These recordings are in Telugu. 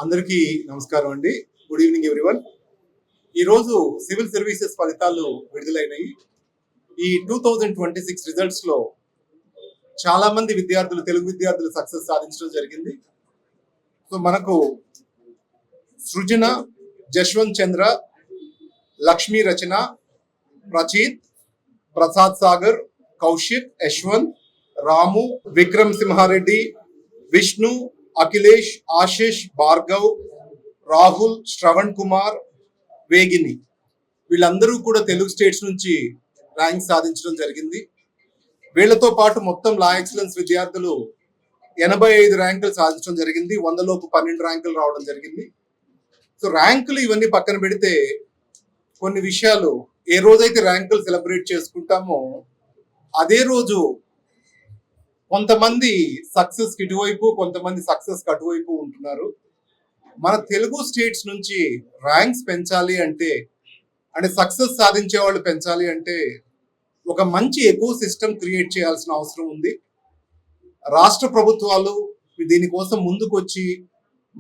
అందరికీ నమస్కారం అండి. Good evening everyone. ఈరోజు సివిల్ సర్వీసెస్ ఫలితాలు విడుదలైనవి. ఈ 2026 రిజల్ట్స్ లో చాలా మంది విద్యార్థులు, తెలుగు విద్యార్థులు సక్సెస్ సాధించడం జరిగింది. సో మనకు సృజన, జశ్వంత్ చంద్ర, లక్ష్మీ రచన, ప్రచీత్, ప్రసాద్ సాగర్, కౌశిక్, యశ్వంత్, రాము, విక్రమ్ సింహారెడ్డి, విష్ణు, అఖిలేష్, ఆశిష్, భార్గవ్, రాహుల్, శ్రవణ్ కుమార్, వేగిని వీళ్ళందరూ కూడా తెలుగు స్టేట్స్ నుంచి ర్యాంక్ సాధించడం జరిగింది. వీళ్లతో పాటు మొత్తం లా ఎక్సలెన్స్ విద్యార్థులు 85 ర్యాంకులు సాధించడం జరిగింది. 100లోపు 12 ర్యాంకులు రావడం జరిగింది. సో ర్యాంకులు ఇవన్నీ పక్కన పెడితే కొన్ని విషయాలు, ఏ రోజైతే ర్యాంకులు సెలబ్రేట్ చేసుకుంటామో అదే రోజు కొంతమంది సక్సెస్ ఇటువైపు, కొంతమంది సక్సెస్ అటువైపు ఉంటున్నారు. మన తెలుగు స్టేట్స్ నుంచి ర్యాంక్స్ పెంచాలి అంటే సక్సెస్ సాధించే వాళ్ళు పెంచాలి అంటే ఒక మంచి ఎకో సిస్టమ్ క్రియేట్ చేయాల్సిన అవసరం ఉంది. రాష్ట్ర ప్రభుత్వాలు దీనికోసం ముందుకొచ్చి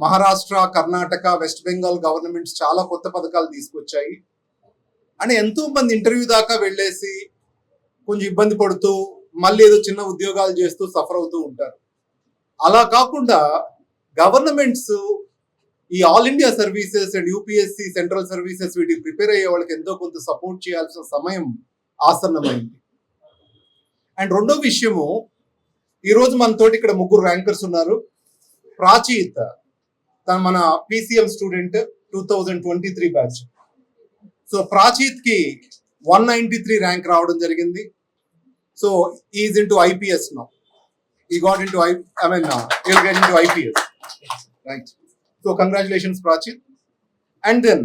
మహారాష్ట్ర, కర్ణాటక, వెస్ట్ బెంగాల్ గవర్నమెంట్స్ చాలా కొత్త పథకాలు తీసుకొచ్చాయి. ఎంతో మంది ఇంటర్వ్యూ దాకా వెళ్ళేసి కొంచెం ఇబ్బంది పడుతూ మళ్ళీ ఏదో చిన్న ఉద్యోగాలు చేస్తూ సఫర్ అవుతూ ఉంటారు. అలా కాకుండా గవర్నమెంట్స్ ఈ all India services and UPSC, central services వీటికి ప్రిపేర్ అయ్యే వాళ్ళకి ఎంతో కొంత సపోర్ట్ చేయాల్సిన సమయం ఆసన్నమైంది. అండ్ రెండో విషయము, ఈరోజు మనతోటి ఇక్కడ 3 ర్యాంకర్స్ ఉన్నారు. ప్రాచీత్ తను మన పీసీఎం స్టూడెంట్, 2023 బ్యాచ్. సో ప్రాచీత్ కి 193 ర్యాంక్ రావడం జరిగింది. So is into IPS now. He got into he'll get into IPS. Right. So congratulations Prachit. And then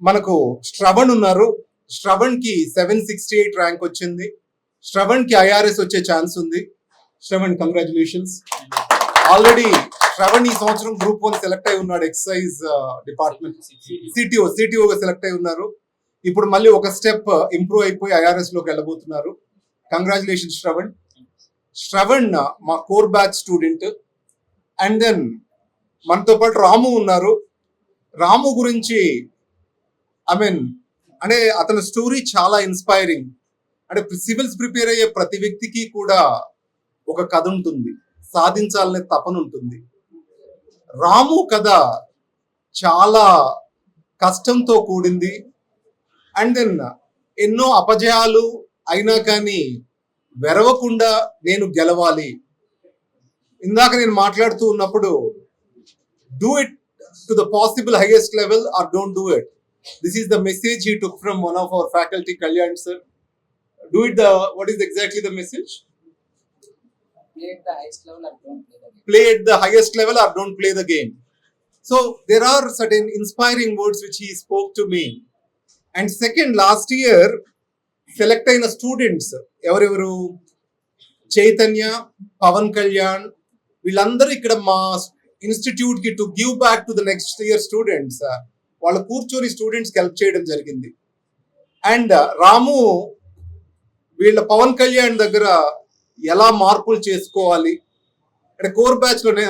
మనకు శ్రవణ్ ఉన్నారు. శ్రవణ్ కి 768 ర్యాంక్ వచ్చింది. శ్రవణ్ కి ఐఆర్ఎస్ వచ్చే ఛాన్స్ ఉంది. శ్రవణ్ కంగ్రాచులేషన్స్. ఆల్రెడీ శ్రవణ్ ఈ సంవత్సరం గ్రూప్ 1 సెలెక్ట్ అయి ఉన్నాడు. ఎక్సైజ్ డిపార్ట్మెంట్ సిటిఓగా సెలెక్ట్ అయి ఉన్నారు. ఇప్పుడు మళ్ళీ ఒక స్టెప్ ఇంప్రూవ్ అయిపోయి ఐఆర్ఎస్ లోకి వెళ్ళబోతున్నారు. కంగ్రాచులేషన్స్ శ్రవణ్. శ్రవణ్ మా core batch student. And then మనతో పాటు రాము ఉన్నారు. రాము గురించి అతని స్టోరీ చాలా ఇన్స్పైరింగ్. సివిల్స్ ప్రిపేర్ అయ్యే ప్రతి వ్యక్తికి కూడా ఒక కథ ఉంటుంది, సాధించాలనే తపన ఉంటుంది. రాము కథ చాలా కష్టంతో కూడింది. అండ్ దెన్ ఎన్నో అపజయాలు అయినా కానీ వెరవకుండా నేను గెలవాలి. ఇందాక నేను మాట్లాడుతూ ఉన్నప్పుడు do it to the possible highest level or don't do it. This is the message he took from one of our faculty, Kalyan sir. Do it what is exactly the message? Play at the highest level or don't play the game. So there are certain inspiring words which he spoke to me. And second, last year select అయిన స్టూడెంట్స్ ఎవరెవరు? చైతన్య, పవన్ కళ్యాణ్, వీళ్ళందరూ ఇక్కడ మా ఇన్స్టిట్యూట్ కి to give back to the next year students వాళ్ళు కూర్చొని స్టూడెంట్స్ కి హెల్ప్ చేయడం జరిగింది. అండ్ రాము వీళ్ళ పవన్ కళ్యాణ్ దగ్గర ఎలా మార్పులు చేసుకోవాలి కోర్ బ్యాచ్ లోనే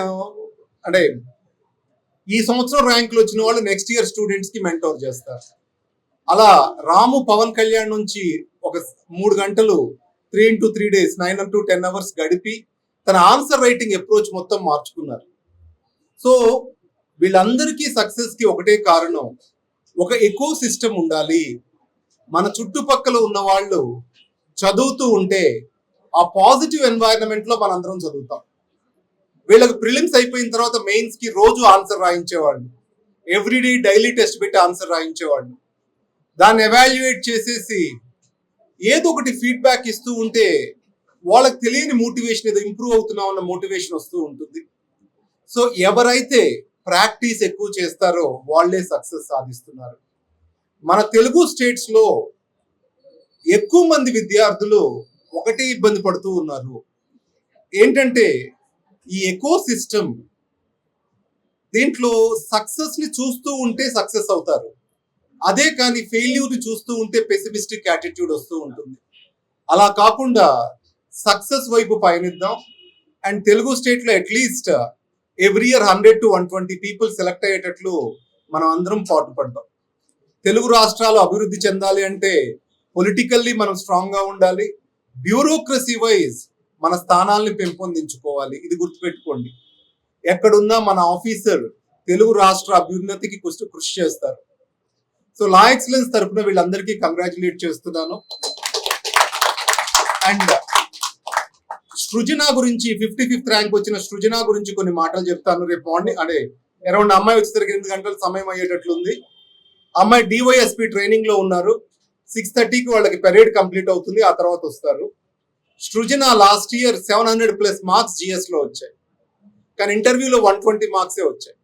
ఈ సంవత్సరం ర్యాంకులు వచ్చిన వాళ్ళు నెక్స్ట్ ఇయర్ స్టూడెంట్స్ కి మెంటోర్ చేస్తారు. అలా రాము పవన్ కళ్యాణ్ నుంచి ఒక 3 గంటలు 3 into 3 days 9 to 10 hours గడిపి తన ఆన్సర్ రైటింగ్ అప్రోచ్ మొత్తం మార్చుకున్నారు. సో వీళ్ళందరికీ సక్సెస్ కి ఒకటే కారణం, ఒక ఎకో సిస్టమ్ ఉండాలి. మన చుట్టుపక్కల ఉన్న వాళ్ళు చదువుతూ ఉంటే ఆ పాజిటివ్ ఎన్వైరన్మెంట్ లో మనందరం చదువుతాం. వీళ్ళకి ప్రిలిమ్స్ అయిపోయిన తర్వాత మెయిన్స్ కి రోజు ఆన్సర్ రాయించేవాళ్ళు, ఎవ్రీడే డైలీ టెస్ట్ పెట్టి ఆన్సర్ రాయించేవాళ్ళు. దాన్ని ఎవాల్యుయేట్ చేసేసి ఏదో ఒకటి ఫీడ్బ్యాక్ ఇస్తూ ఉంటే వాళ్ళకి తెలియని మోటివేషన్, ఏదో ఇంప్రూవ్ అవుతున్నాం అన్న మోటివేషన్ వస్తూ ఉంటుంది. సో ఎవరైతే ప్రాక్టీస్ ఎక్కువ చేస్తారో వాళ్ళే సక్సెస్ సాధిస్తున్నారు. మన తెలుగు స్టేట్స్ లో ఎక్కువ మంది విద్యార్థులు ఒకటే ఇబ్బంది పడుతూ ఉన్నారు. ఏంటంటే ఈ ఎకో సిస్టమ్ దీంట్లో సక్సెస్ ని చూస్తూ ఉంటే సక్సెస్ అవుతారు. అదే కానీ ఫెయిల్యూర్ ని చూస్తూ ఉంటే పెసిమిస్టిక్ యాటిట్యూడ్ వస్తూ ఉంటుంది. అలా కాకుండా సక్సెస్ వైపు పయనిద్దాం. అండ్ తెలుగు స్టేట్ లో at least every year 100 to 120 people select అయ్యేటట్లు మనం అందరం పాటుపడ్డాం. తెలుగు రాష్ట్రాలు అభివృద్ధి చెందాలి అంటే పొలిటికల్లీ మనం స్ట్రాంగ్ గా ఉండాలి. బ్యూరోక్రసీ వైజ్ మన స్థానాల్ని పెంపొందించుకోవాలి. ఇది గుర్తుపెట్టుకోండి. ఎక్కడున్నా మన ఆఫీసర్ తెలుగు రాష్ట్ర అభ్యున్నతికి కృషి చేస్తారు. సో లా ఎక్సలెన్స్ తరఫున వీళ్ళందరికీ కంగ్రాచులేట్ చేస్తున్నాను. అండ్ సృజన గురించి 55th ర్యాంక్ వచ్చిన సృజన గురించి కొన్ని మాటలు చెప్తాను. రేపు మార్నింగ్ అంటే అరౌండ్ అమ్మాయి వచ్చేసరికి 8 గంటల సమయం అయ్యేటట్లుంది. అమ్మాయి డివైఎస్పీ ట్రైనింగ్ లో ఉన్నారు. 6:30కి వాళ్ళకి పెరేడ్ కంప్లీట్ అవుతుంది. ఆ తర్వాత వస్తారు. సృజన లాస్ట్ ఇయర్ 700+ మార్క్స్ జిఎస్ లో వచ్చాయి. కానీ ఇంటర్వ్యూలో 120 మార్క్సే వచ్చాయి.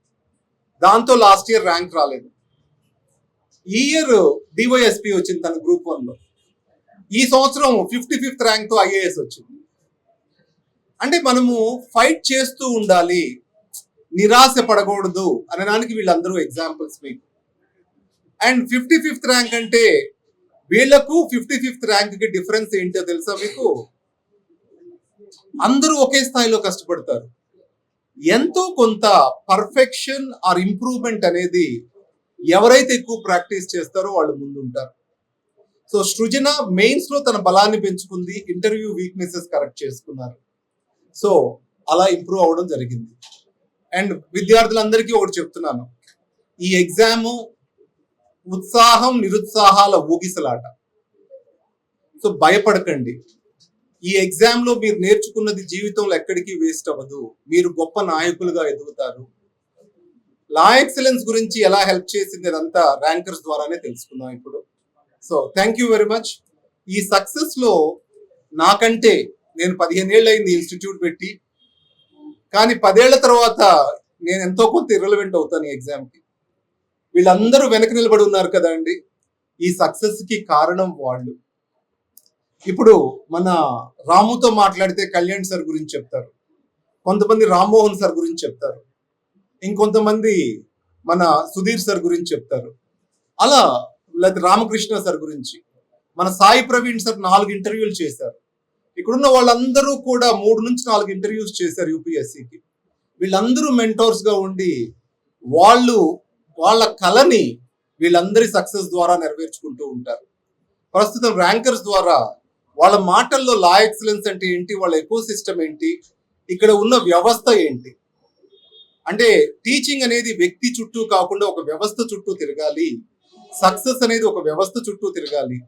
దాంతో లాస్ట్ ఇయర్ ర్యాంక్ రాలేదు. ఈ ఇయర్ డివైఎస్పీ వచ్చింది తన గ్రూప్ 1 లో. ఈ సంవత్సరం 55th ర్యాంక్ తో ఐఏఎస్ వచ్చింది. అంటే మనము ఫైట్ చేస్తూ ఉండాలి, నిరాశ పడకూడదు అనడానికి వీళ్ళందరూ ఎగ్జాంపుల్స్ మీకు. అండ్ 55th ర్యాంక్ అంటే వీళ్లకు 55th ర్యాంక్ కి డిఫరెన్స్ ఏంటో తెలుసా మీకు? అందరూ ఒకే స్థాయిలో కష్టపడతారు. ఎంతో కొంత పర్ఫెక్షన్ ఆర్ ఇంప్రూవ్మెంట్ అనేది ఎవరైతే ఎక్కువ ప్రాక్టీస్ చేస్తారో వాళ్ళు ముందుంటారు. సో సృజన మెయిన్స్ లో తన బలాన్ని పెంచుకుంది, ఇంటర్వ్యూ వీక్నెసెస్ కరెక్ట్ చేసుకున్నారు. సో అలా ఇంప్రూవ్ అవ్వడం జరిగింది. అండ్ విద్యార్థులందరికీ ఒకటి చెప్తున్నాను, ఈ ఎగ్జామ్ ఉత్సాహం నిరుత్సాహాల ఊగిసలాట. సో భయపడకండి. ఈ ఎగ్జామ్ లో మీరు నేర్చుకున్నది జీవితంలో ఎక్కడికి వేస్ట్ అవ్వదు. మీరు గొప్ప నాయకులుగా ఎదుగుతారు. లా ఎక్సలెన్స్ గురించి ఎలా హెల్ప్ చేసింది అదంతా ర్యాంకర్స్ ద్వారానే తెలుసుకుందాం ఇప్పుడు. So thank you very much. ఈ సక్సెస్ లో నాకంటే నేను 15 ఏళ్ళు అయింది ఇన్స్టిట్యూట్ పెట్టి, కానీ 10 ఏళ్ల తర్వాత నేను ఎంతో కొంత ఇర్రెలవెంట్ అవుతాను ఈ ఎగ్జామ్కి. వీళ్ళందరూ వెనక నిలబడి ఉన్నారు కదా అండి. ఈ సక్సెస్ కి కారణం వాళ్ళు. ఇప్పుడు మన రాముతో మాట్లాడితే కళ్యాణ్ సార్ గురించి చెప్తారు, కొంతమంది రామ్మోహన్ సార్ గురించి చెప్తారు, ఇంకొంతమంది మన సుధీర్ సార్ గురించి చెప్తారు. అలా లేదా రామకృష్ణ సార్ గురించి, మన సాయి ప్రవీణ్ సార్ 4 ఇంటర్వ్యూలు చేశారు. ఇక్కడున్న వాళ్ళందరూ కూడా 3 నుంచి 4 ఇంటర్వ్యూస్ చేశారు యూపీఎస్సీకి. వీళ్ళందరూ మెంటోర్స్ గా ఉండి వాళ్ళ కళని వీళ్ళందరి సక్సెస్ ద్వారా నెరవేర్చుకుంటూ ఉంటారు. ప్రస్తుతం ర్యాంకర్స్ ద్వారా వాళ్ళ మాటల్లో లా ఎక్సలెన్స్ అంటే ఏంటి, వాళ్ళ ఎకో సిస్టమ్ ఏంటి, ఇక్కడ ఉన్న వ్యవస్థ ఏంటి, అంటే టీచింగ్ అనేది వ్యక్తి చుట్టూ కాకుండా ఒక వ్యవస్థ చుట్టూ తిరగాలి. సక్సెస్ అనేది ఒక వ్యవస్థ చుట్టూ తిరగాలి.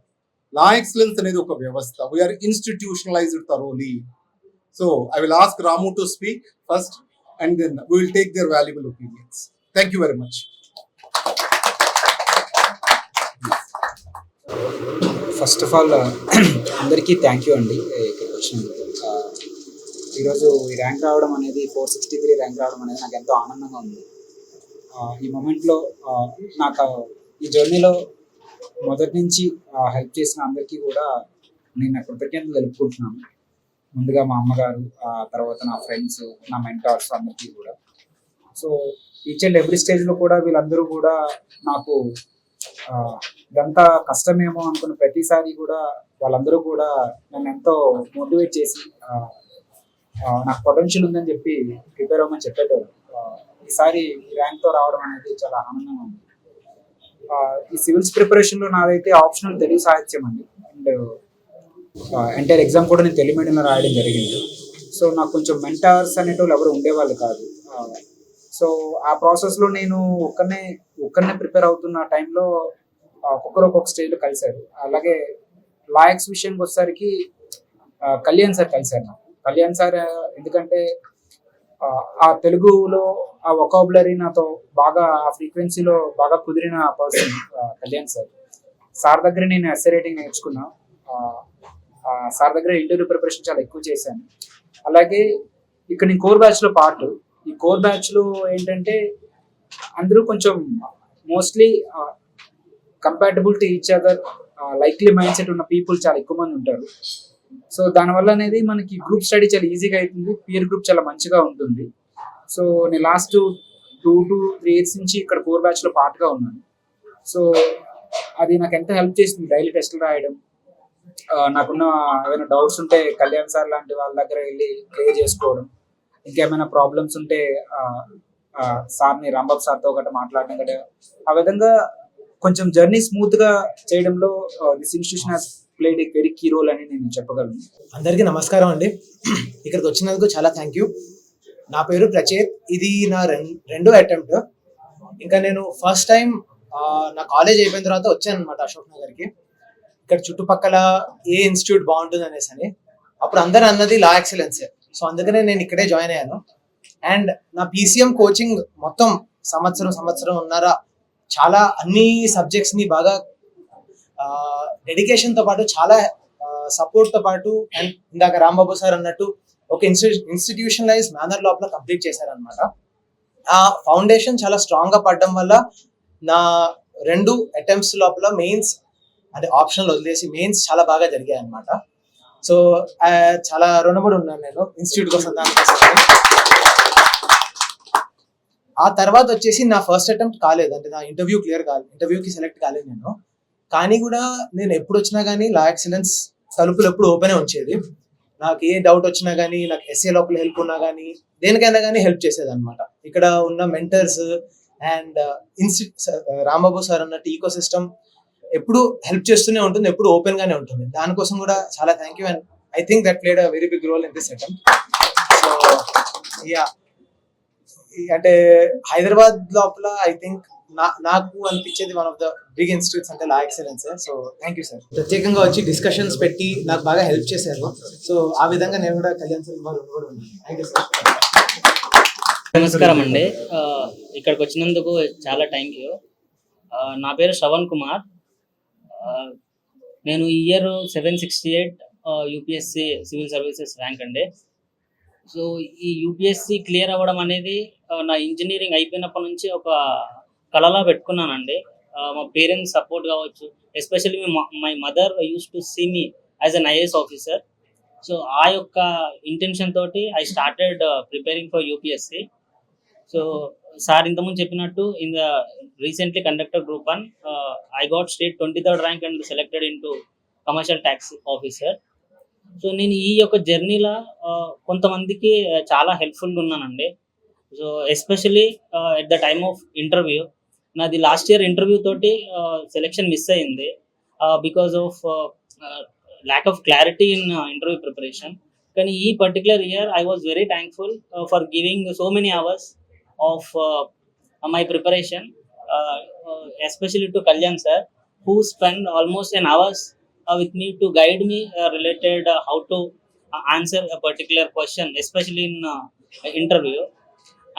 లా ఎక్సలెన్స్ అనేది ఒక వ్యవస్థ. We are institutionalized thoroughly. So I will ask Ramu to speak first and then we will take their valuable opinions. Thank you very much. First of all అందరికీ థ్యాంక్ యూ అండి ఇక్కడికి వచ్చినందుకు. ఈరోజు ఈ ర్యాంక్ రావడం అనేది 463 ర్యాంక్ రావడం అనేది నాకు ఎంతో ఆనందంగా ఉంది. ఈ మూమెంట్లో నాకు ఈ జర్నీలో మొదటి నుంచి హెల్ప్ చేసిన అందరికీ కూడా నేను కృతజ్ఞతలు తెలుపుకుంటున్నాను. ముందుగా మా అమ్మగారు, తర్వాత నా ఫ్రెండ్స్, నా మెంటార్స్ అందరికీ కూడా. సో ఈచ్ అండ్ ఎవ్రీ స్టేజ్లో కూడా వీళ్ళందరూ కూడా నాకు ఇదంతా కష్టమేమో అనుకున్న ప్రతిసారి కూడా వాళ్ళందరూ కూడా నన్ను ఎంతో మోటివేట్ చేసి నాకు పొటెన్షియల్ ఉందని చెప్పి ప్రిపేర్ అవ్వమని చెప్పేటోళ్ళు. ఈసారి ర్యాంక్తో రావడం అనేది చాలా ఆనందంగా ఉంది. ఈ సివిల్స్ ప్రిపరేషన్లో నాదైతే ఆప్షనల్ తెలుగు సాహిత్యం అండి. అండ్ ఎంటైర్ ఎగ్జామ్ కూడా నేను తెలుగు మీడియంలో రాయడం జరిగింది. సో నాకు కొంచెం మెంటార్స్ అనేటోళ్ళు ఎవరు ఉండేవాళ్ళు కాదు. సో ఆ ప్రాసెస్లో నేను ఒక్కనే ప్రిపేర్ అవుతున్న టైంలో ఒక్కొక్క స్టేజ్లో కలిశారు. అలాగే లాయక్స్ విషయానికి వచ్చేసరికి కళ్యాణ్ సార్ కలిశారు నాకు. కళ్యాణ్ సార్ ఎందుకంటే ఆ తెలుగులో ఆ వొకాబులరీ నాతో బాగా ఆ ఫ్రీక్వెన్సీలో బాగా కుదిరిన పర్సన్ కళ్యాణ్ సార్. సార్ దగ్గర నేను ఎస్ఏ రైటింగ్ నేర్చుకున్నా. సార్ దగ్గర ఇంటర్వ్యూ ప్రిపరేషన్ చాలా ఎక్కువ చేశాను. అలాగే ఇక్కడ నేను కోర్ బ్యాచ్లో పార్ట్. ఈ కోర్ బ్యాచ్లో ఏంటంటే అందరూ కొంచెం mostly compatible to each other, likely mind set ఉన్న పీపుల్ చాలా ఎక్కువ మంది ఉంటారు. సో దానివల్ల అనేది మనకి గ్రూప్ స్టడీ చాలా ఈజీగా అవుతుంది, పీర్ గ్రూప్ చాలా మంచిగా ఉంటుంది. సో నేను లాస్ట్ 2 to 3 years నుంచి ఇక్కడ కోర్ బ్యాచ్ లో పార్ట్గా ఉన్నాను. సో అది నాకు ఎంత హెల్ప్ చేసింది డైలీ టెస్టులు రాయడం, నాకున్న ఏమైనా డౌట్స్ ఉంటే కళ్యాణ్ సార్ లాంటి వాళ్ళ దగ్గర వెళ్ళి క్లియర్ చేసుకోవడం, ఇంకేమైనా ప్రాబ్లమ్స్ ఉంటే సార్ని రాంబాబు సార్తో ఒకటి మాట్లాడడం గట్రా ఆ విధంగా కొంచెం జర్నీ స్మూత్ గా చేయడంలో this institution has played a very key role అని నేను చెప్పగలను. అందరికీ నమస్కారం అండి. ఇక్కడికి వచ్చినందుకు చాలా థ్యాంక్ యూ. నా పేరు ప్రచేత్. ఇది నా రెండో అటెంప్ట్. ఇంకా నేను ఫస్ట్ టైం నా కాలేజ్ అయిపోయిన తర్వాత వచ్చాను అనమాట అశోక్ నగర్కి. ఇక్కడ చుట్టుపక్కల ఏ ఇన్స్టిట్యూట్ బాగుంటుంది అనేసి అని అప్పుడు అందరూ అన్నది లా ఎక్సలెన్సే. సో అందుకనే నేను ఇక్కడే జాయిన్ అయ్యాను. అండ్ నా PCM కోచింగ్ మొత్తం సంవత్సరం ఉన్నారా చాలా అన్ని సబ్జెక్ట్స్ని బాగా డెడికేషన్తో పాటు చాలా సపోర్ట్తో పాటు అండ్ ఇందాక రాంబాబు సార్ అన్నట్టు ఒక ఇన్స్టిట్యూషనలైజ్ మేనర్ లోపల కంప్లీట్ చేశారనమాట. ఆ ఫౌండేషన్ చాలా స్ట్రాంగ్గా పడడం వల్ల నా 2 అటెంప్ట్స్ లోపల మెయిన్స్ అంటే ఆప్షన్లు వదిలేసి మెయిన్స్ చాలా బాగా జరిగాయి అనమాట. సో చాలా రుణపడి ఉన్నాను నేను ఇన్స్టిట్యూట్ కోసం దానికోసం. ఆ తర్వాత వచ్చేసి నా ఫస్ట్ అటెంప్ట్ కాలేదు, అంటే నా ఇంటర్వ్యూకి సెలెక్ట్ కాలేదు నేను. కానీ కూడా నేను ఎప్పుడు వచ్చినా కానీ లా ఎక్సలెన్స్ తలుపులు ఎప్పుడు ఓపెనే ఉంచేది. నాకు ఏ డౌట్ వచ్చినా కానీ, నాకు ఎస్ఏ లోపల హెల్ప్ ఉన్నా కానీ, దేనికైనా కానీ హెల్ప్ చేసేది అనమాట. ఇక్కడ ఉన్న మెంటర్స్ అండ్ రాంబాబు సార్ అన్నట్టు ఈకో సిస్టమ్ ఎప్పుడు హెల్ప్ చేస్తూనే ఉంటుంది, ఎప్పుడు ఓపెన్ గానే ఉంటుంది. దానికోసం కూడా చాలా thank you. And I think that played a very big role in this attempt. So yeah, అంటే హైదరాబాద్ లోపల ఐ థింక్ నాకు అనిపించేది one of the big institutes అంటే La Excellence. So thank you sir. ప్రత్యేకంగా వచ్చి డిస్కషన్స్ పెట్టి నాకు బాగా హెల్ప్ చేశారు. సో ఆ విధంగా నేను కూడా కళ్యాణ్ సార్ కూడా థ్యాంక్ యూ సార్. నమస్కారం అండి. ఇక్కడికి వచ్చినందుకు చాలా థ్యాంక్ యూ. నా పేరు శ్రవణ్ కుమార్. నేను ఈ year 768 UPSC civil services rank అండి. సో ఈ UPSC క్లియర్ అవ్వడం అనేది నా ఇంజనీరింగ్ అయిపోయినప్పటి నుంచి ఒక కళలా పెట్టుకున్నానండి. మా పేరెంట్స్ సపోర్ట్ కావచ్చు, especially my mother used to see me as an IAS officer. So ఆ యొక్క ఇంటెన్షన్ తోటి I started preparing for UPSC. So sir ఇంతకుముందు చెప్పినట్టు in the recently conducted group 1 I got state 23rd rank and selected into commercial tax officer. So నేను ఈ యొక్క జర్నీలో కొంతమందికి చాలా హెల్ప్ఫుల్గా ఉన్నానండి. So especially at the time of interview, నాది లాస్ట్ ఇయర్ ఇంటర్వ్యూ తోటి సెలెక్షన్ మిస్ అయింది because of lack of clarity in interview preparation. కానీ ఈ particular year I was very thankful for giving so many hours of my preparation, especially to Kalyan sir, who spent almost an hours with me to guide me related how to answer a particular question, especially in interview.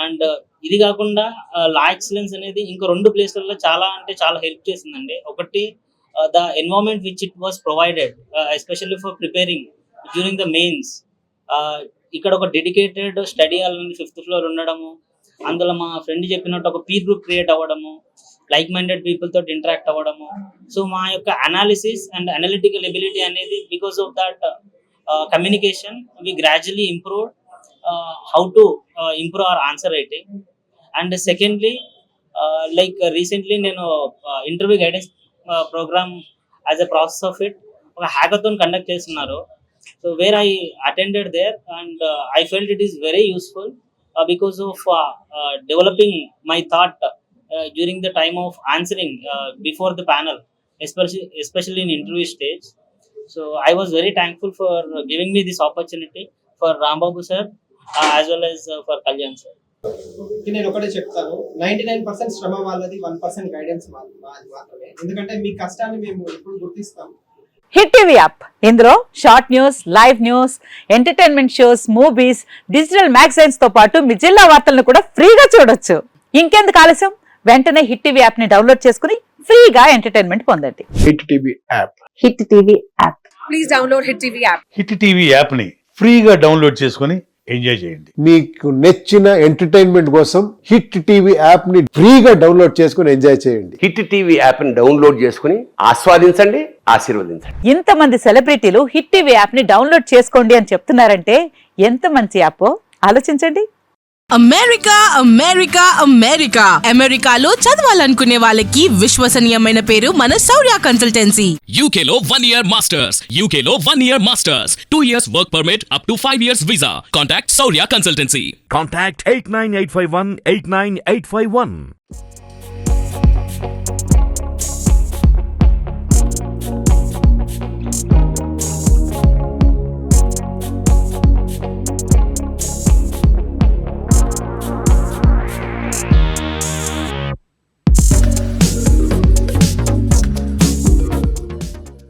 And ఇది కాకుండా లా ఎక్సలెన్స్ అనేది ఇంకో 2 ప్లేస్లలో చాలా అంటే చాలా హెల్ప్ చేసిందండి. ఒకటి the environment which it was provided especially for preparing during the mains. ఇక్కడ ఒక dedicated study hall 5th floor ఉండడము, అందులో మా ఫ్రెండ్ చెప్పినట్టు ఒక పీర్ గ్రూప్ క్రియేట్ అవ్వడము, లైక్ మైండెడ్ పీపుల్ తోటి ఇంటరాక్ట్ అవ్వడము. సో మా యొక్క అనాలిసిస్ అండ్ అనలిటికల్ ఎబిలిటీ అనేది because of that communication we gradually improve how to improve our answer writing. And secondly like recently నేను interview guidance programme as a process of it ఒక హ్యాకథాన్ కండక్ట్ చేస్తున్నారు. So where I attended there and I felt it is very useful because of developing my thought during the time of answering before the panel, especially in interview stage. So I was very thankful for giving me this opportunity for Rambabu sir as well as for Kalyan sir. నేను ఒకటే చెప్తాను, 99% శ్రమ వాళ్ళది, 1% గైడెన్స్ మాత్రమే. ఎందుకంటే మీ కష్టాన్ని మేము ఎప్పుడు గుర్తిస్తాం. హిట్ టీవీ యాప్, ఇందులో short news, live news, entertainment shows, movies, digital magazines తో పాటు మీ జిల్లా వార్తలను కూడా ఫ్రీగా చూడొచ్చు. ఇంకెందుకు ఆలస్యం, వెంటనే హిట్ టీవీ యాప్ ని డౌన్లోడ్ చేసుకుని ఫ్రీగా ఎంటర్టైన్మెంట్ పొందండి. Hit TV app, hit TV app, please download hit TV app. Hit TV app ని ఫ్రీగా డౌన్లోడ్ చేసుకుని ఎంజాయ్ చేయండి. మీకు నచ్చిన ఎంటర్టైన్మెంట్ కోసం హిట్ టీవీ యాప్ ని ఫ్రీగా డౌన్లోడ్ చేసుకుని ఎంజాయ్ చేయండి. హిట్ టీవీ యాప్ ని డౌన్లోడ్ చేసుకుని ఆస్వాదించండి, ఆశీర్వదించండి. ఇంతమంది సెలబ్రిటీలు హిట్ టీవీ యాప్ ని డౌన్లోడ్ చేసుకోండి అని చెప్తున్నారంటే ఎంత మంచి యాప్ ఆలోచించండి. అమెరికా అమెరికా అమెరికా అమెరికాలో చదవాలనుకునే వాళ్ళకి విశ్వసనీయమైన పేరు మన శౌర్య కన్సల్టెన్సీ. UK లో 1 year masters. UK లో 1 year masters. 2 years work permit up to 5 years visa. Contact Saurya Consultancy. Contact 89851 89851.